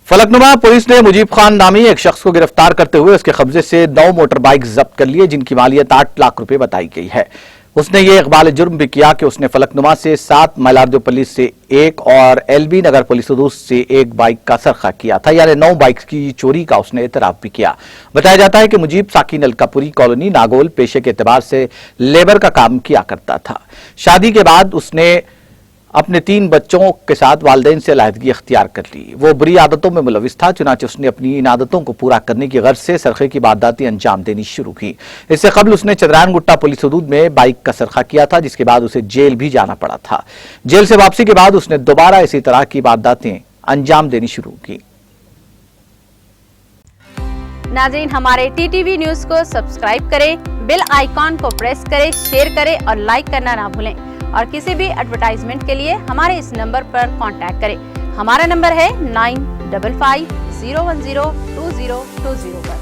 Falaknuma police ने मुजीब खान नामी एक शख्स को गिरफ्तार करते हुए उसके कब्जे से 9 मोटर बाइक जब्त कर लिए, जिनकी मालियत 8 लाख रुपए बताई गई है। उसने ये इकबाल जुर्म भी किया कि उसने फलकनुमा से 7, मलारदो पुलिस से 1 और एलबी नगर पुलिस हदूद से 1 बाइक का सरखा किया था, यानी 9 बाइक की चोरी का उसने एतराफ भी किया। बताया जाता है कि मुजीब साकिन अलकापुरी कॉलोनी नागोल पेशे के एतबार से लेबर का काम किया करता था। शादी के बाद उसने अपने 3 बच्चों के साथ वालिदैन से अलहदगी अख्तियार कर ली। वो बुरी आदतों में मुलविस था, चुनांचे उसने अपनी इन आदतों को पूरा करने की गर्ज से सरखे की वारदातें अंजाम देनी शुरू की। इससे कबल उसने चंद्रायन गुट्टा पुलिस हदूद में बाइक का सरखा किया था, जिसके बाद उसे जेल भी जाना पड़ा था। जेल से वापसी के बाद उसने दोबारा इसी तरह की वारदातें अंजाम देनी शुरू की। नाज़रीन, हमारे टीटीवी न्यूज को सब्सक्राइब करें, बेल आइकॉन को प्रेस करें, शेयर करें और लाइक करना ना भूलें। और किसी भी एडवर्टाइजमेंट के लिए हमारे इस नंबर पर कांटेक्ट करें। हमारा नंबर है 9550102020 पर।